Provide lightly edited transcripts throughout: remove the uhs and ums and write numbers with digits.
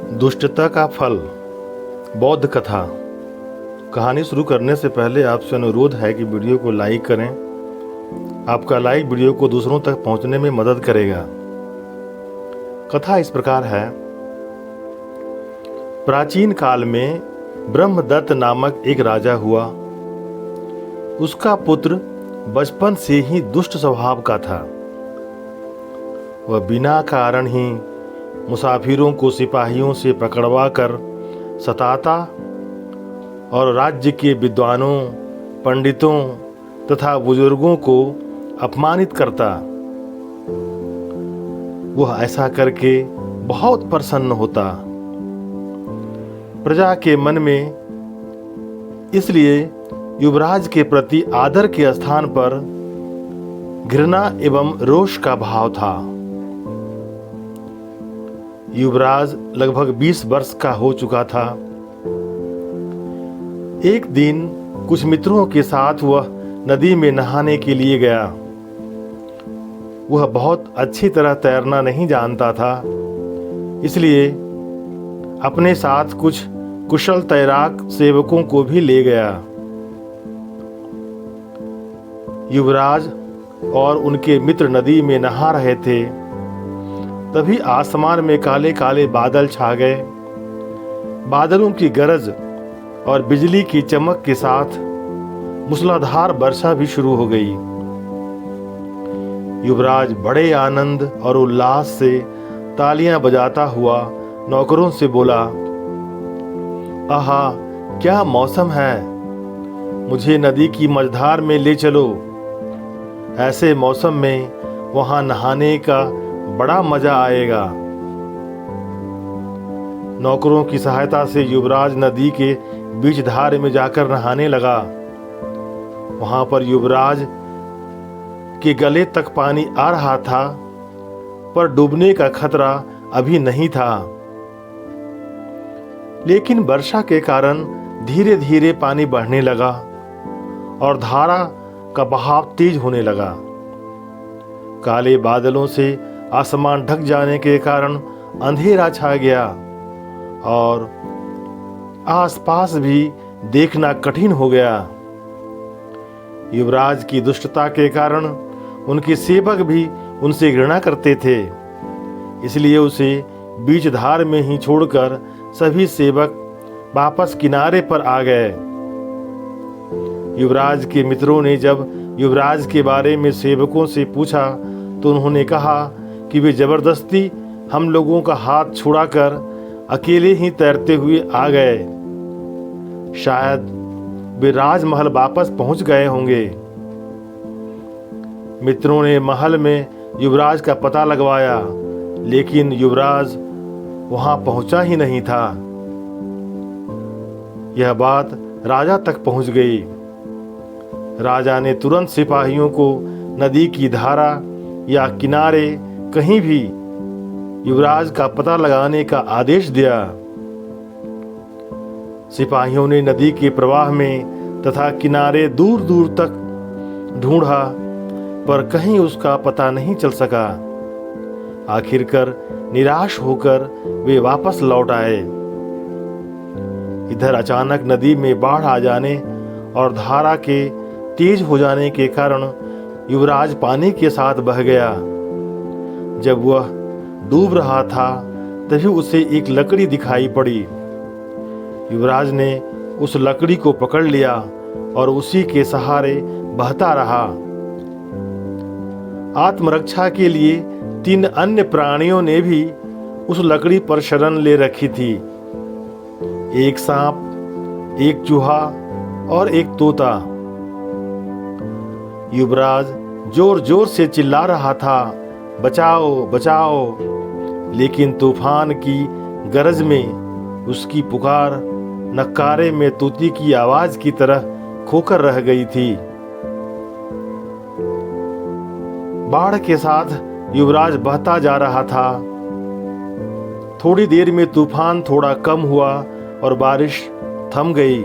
दुष्टता का फल। बौद्ध कथा। कहानी शुरू करने से पहले आपसे अनुरोध है कि वीडियो को लाइक करें। आपका लाइक वीडियो को दूसरों तक पहुंचने में मदद करेगा। कथा इस प्रकार है। प्राचीन काल में ब्रह्मदत्त नामक एक राजा हुआ। उसका पुत्र बचपन से ही दुष्ट स्वभाव का था। वह बिना कारण ही मुसाफिरों को सिपाहियों से पकड़वा कर सताता और राज्य के विद्वानों, पंडितों तथा बुजुर्गों को अपमानित करता। वह ऐसा करके बहुत प्रसन्न होता। प्रजा के मन में इसलिए युवराज के प्रति आदर के स्थान पर घृणा एवं रोष का भाव था। युवराज लगभग 20 वर्ष का हो चुका था। एक दिन कुछ मित्रों के साथ वह नदी में नहाने के लिए गया। वह बहुत अच्छी तरह तैरना नहीं जानता था, इसलिए अपने साथ कुछ कुशल तैराक सेवकों को भी ले गया। युवराज और उनके मित्र नदी में नहा रहे थे। तभी आसमान में काले काले बादल छा गए। बादलों की गरज और बिजली की चमक के साथ मूसलाधार वर्षा भी शुरू हो गई। युवराज बड़े आनंद और उल्लास से तालियां बजाता हुआ नौकरों से बोला, आहा, क्या मौसम है! मुझे नदी की मझधार में ले चलो। ऐसे मौसम में वहां नहाने का बड़ा मजा आएगा। नौकरों की सहायता से युवराज नदी के बीच धार में जाकर नहाने लगा। वहां पर युवराज के गले तक पानी आ रहा था, पर डूबने का खतरा अभी नहीं था। लेकिन वर्षा के कारण धीरे धीरे पानी बढ़ने लगा और धारा का बहाव तेज होने लगा। काले बादलों से आसमान ढक जाने के कारण अंधेरा छा गया और आसपास भी देखना कठिन हो गया। युवराज की दुष्टता के कारण उनके सेवक भी उनसे घृणा करते थे, इसलिए उसे बीच धार में ही छोड़कर सभी सेवक वापस किनारे पर आ गए। युवराज के मित्रों ने जब युवराज के बारे में सेवकों से पूछा तो उन्होंने कहा कि वे जबरदस्ती हम लोगों का हाथ छुड़ाकर अकेले ही तैरते हुए आ गए। शायद वे राजमहल वापस पहुंच गए होंगे। मित्रों ने महल में युवराज का पता लगवाया, लेकिन युवराज वहां पहुंचा ही नहीं था। यह बात राजा तक पहुंच गई। राजा ने तुरंत सिपाहियों को नदी की धारा या किनारे कहीं भी युवराज का पता लगाने का आदेश दिया। सिपाहियों ने नदी के प्रवाह में तथा किनारे दूर दूर तक ढूंढा, पर कहीं उसका पता नहीं चल सका। आखिरकार निराश होकर वे वापस लौट आए। इधर अचानक नदी में बाढ़ आ जाने और धारा के तेज हो जाने के कारण युवराज पानी के साथ बह गया। जब वह डूब रहा था तभी उसे एक लकड़ी दिखाई पड़ी। युवराज ने उस लकड़ी को पकड़ लिया और उसी के सहारे बहता रहा। आत्मरक्षा के लिए 3 अन्य प्राणियों ने भी उस लकड़ी पर शरण ले रखी थी। एक सांप, एक चूहा और एक तोता। युवराज जोर जोर से चिल्ला रहा था, बचाओ बचाओ, लेकिन तूफान की गरज में उसकी पुकार नक्कारे में तूती की आवाज की तरह खोकर रह गई थी। बाढ़ के साथ युवराज बहता जा रहा था। थोड़ी देर में तूफान थोड़ा कम हुआ और बारिश थम गई।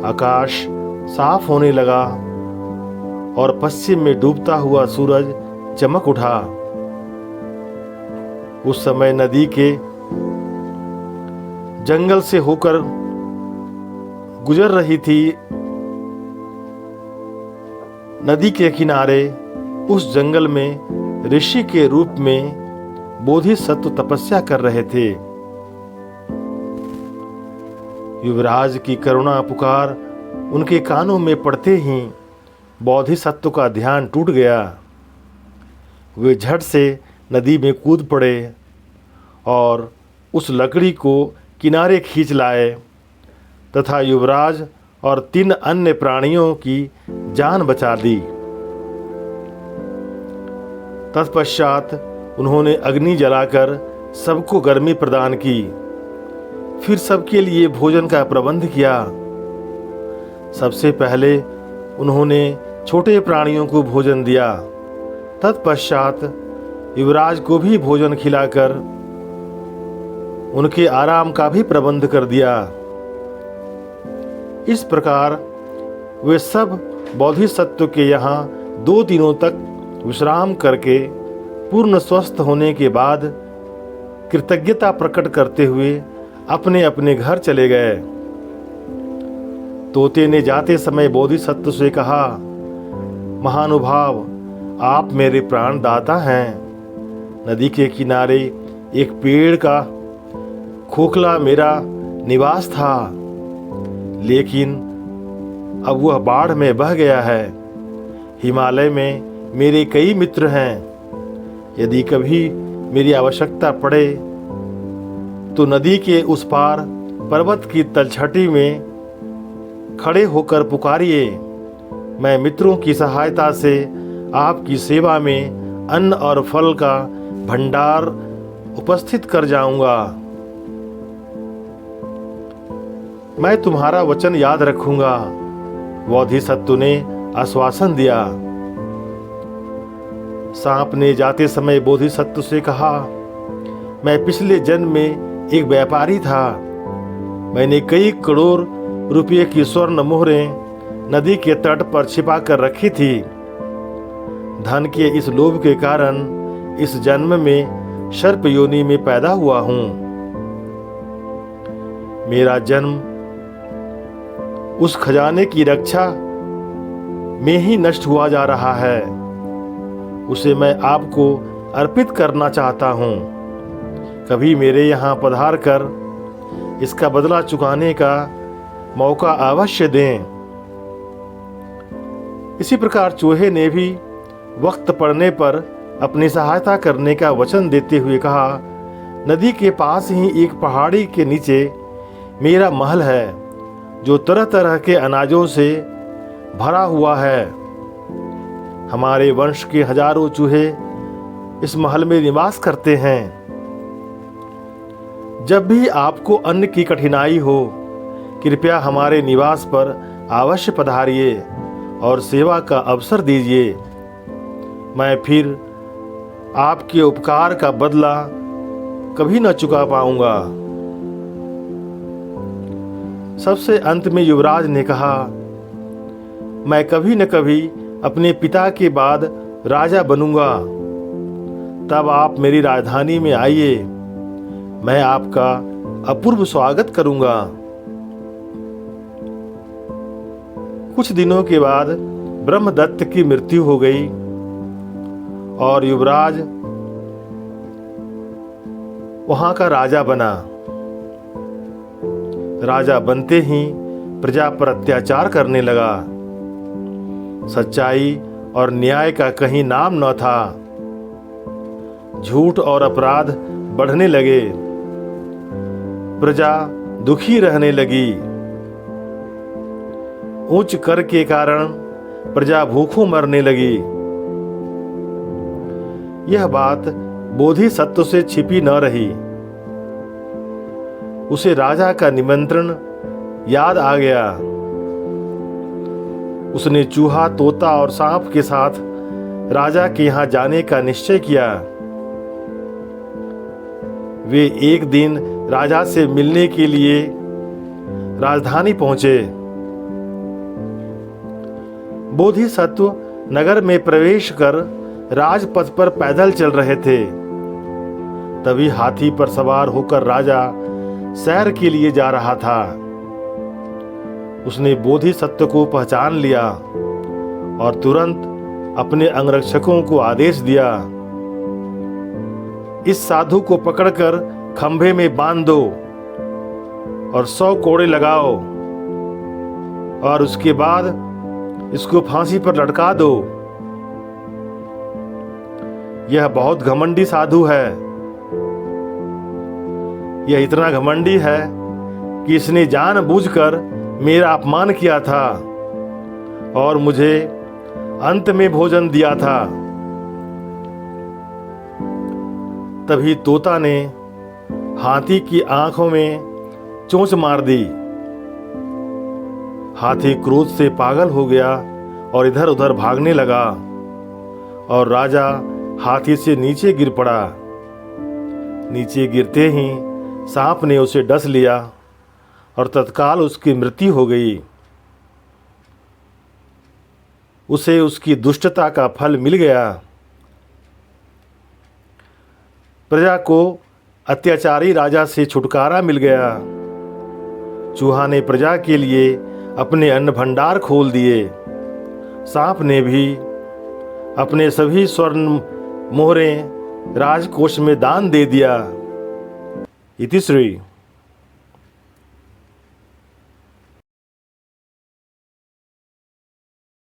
आकाश साफ होने लगा और पश्चिम में डूबता हुआ सूरज चमक उठा। उस समय नदी के जंगल से होकर गुजर रही थी। नदी के किनारे उस जंगल में ऋषि के रूप में बोधिसत्व तपस्या कर रहे थे। युवराज की करुणा पुकार उनके कानों में पड़ते ही बोधिसत्व का ध्यान टूट गया। वे झट से नदी में कूद पड़े और उस लकड़ी को किनारे खींच लाए तथा युवराज और 3 अन्य प्राणियों की जान बचा दी। तत्पश्चात उन्होंने अग्नि जलाकर सबको गर्मी प्रदान की, फिर सबके लिए भोजन का प्रबंध किया। सबसे पहले उन्होंने छोटे प्राणियों को भोजन दिया, तत्पश्चात युवराज को भी भोजन खिलाकर उनके आराम का भी प्रबंध कर दिया। इस प्रकार वे सब बोधिसत्व के यहाँ 2 दिनों तक विश्राम करके पूर्ण स्वस्थ होने के बाद कृतज्ञता प्रकट करते हुए अपने अपने घर चले गए। तोते ने जाते समय बोधिसत्व से कहा, महानुभाव, आप मेरे प्राणदाता हैं। नदी के किनारे एक पेड़ का खोखला मेरा निवास था, लेकिन अब वह बाढ़ में बह गया है। हिमालय में मेरे कई मित्र हैं। यदि कभी मेरी आवश्यकता पड़े तो नदी के उस पार पर्वत की तलछटी में खड़े होकर पुकारिए। मैं मित्रों की सहायता से आपकी सेवा में अन्न और फल का भंडार उपस्थित कर जाऊंगा। मैं तुम्हारा वचन याद रखूंगा। बोधिसत्व ने आश्वासन दिया। सांप ने जाते समय बोधिसत्व से कहा, मैं पिछले जन्म में एक व्यापारी था। मैंने कई करोड़ रुपये की स्वर्ण मोहरें नदी के तट पर छिपा कर रखी थी। धन के इस लोभ के कारण इस जन्म में सर्प योनि में पैदा हुआ हूं। मेरा जन्म उस खजाने की रक्षा में ही नष्ट हुआ जा रहा है। उसे मैं आपको अर्पित करना चाहता हूं। कभी मेरे यहाँ पधार कर इसका बदला चुकाने का मौका अवश्य दें। इसी प्रकार चूहे ने भी वक्त पड़ने पर अपनी सहायता करने का वचन देते हुए कहा, नदी के पास ही एक पहाड़ी के नीचे मेरा महल है, जो तरह तरह के अनाजों से भरा हुआ है। हमारे वंश के हजारों चूहे इस महल में निवास करते हैं। जब भी आपको अन्न की कठिनाई हो, कृपया हमारे निवास पर अवश्य पधारिए और सेवा का अवसर दीजिए। मैं फिर आपके उपकार का बदला कभी न चुका पाऊंगा। सबसे अंत में युवराज ने कहा, मैं कभी न कभी अपने पिता के बाद राजा बनूंगा। तब आप मेरी राजधानी में आइए, मैं आपका अपूर्व स्वागत करूंगा। कुछ दिनों के बाद ब्रह्मदत्त की मृत्यु हो गई और युवराज वहां का राजा बना। राजा बनते ही प्रजा पर अत्याचार करने लगा। सच्चाई और न्याय का कहीं नाम न था। झूठ और अपराध बढ़ने लगे। प्रजा दुखी रहने लगी। उच्च कर के कारण प्रजा भूखों मरने लगी। यह बात बोधिसत्व से छिपी न रही। उसे राजा का निमंत्रण याद आ गया। उसने चूहा, तोता और सांप के साथ राजा के यहाँ जाने का निश्चय किया। वे एक दिन राजा से मिलने के लिए राजधानी पहुंचे। बोधिसत्व नगर में प्रवेश कर राजपथ पर पैदल चल रहे थे। तभी हाथी पर सवार होकर राजा सैर के लिए जा रहा था। उसने बोधिसत्व को पहचान लिया और तुरंत अपने अंगरक्षकों को आदेश दिया, इस साधु को पकड़कर खंभे में बांध दो और 100 कोड़े लगाओ और उसके बाद इसको फांसी पर लटका दो। यह बहुत घमंडी साधु है। यह इतना घमंडी है कि इसने जानबूझकर मेरा अपमान किया था और मुझे अंत में भोजन दिया था। तभी तोता ने हाथी की आंखों में चोंच मार दी। हाथी क्रोध से पागल हो गया और इधर उधर भागने लगा और राजा हाथी से नीचे गिर पड़ा। नीचे गिरते ही सांप ने उसे डस लिया और तत्काल उसकी मृत्यु हो गई। उसे उसकी दुष्टता का फल मिल गया। प्रजा को अत्याचारी राजा से छुटकारा मिल गया। चूहा ने प्रजा के लिए अपने अन्न भंडार खोल दिए। सांप ने भी अपने सभी स्वर्ण मोहरें राजकोष में दान दे दिया। इति श्री।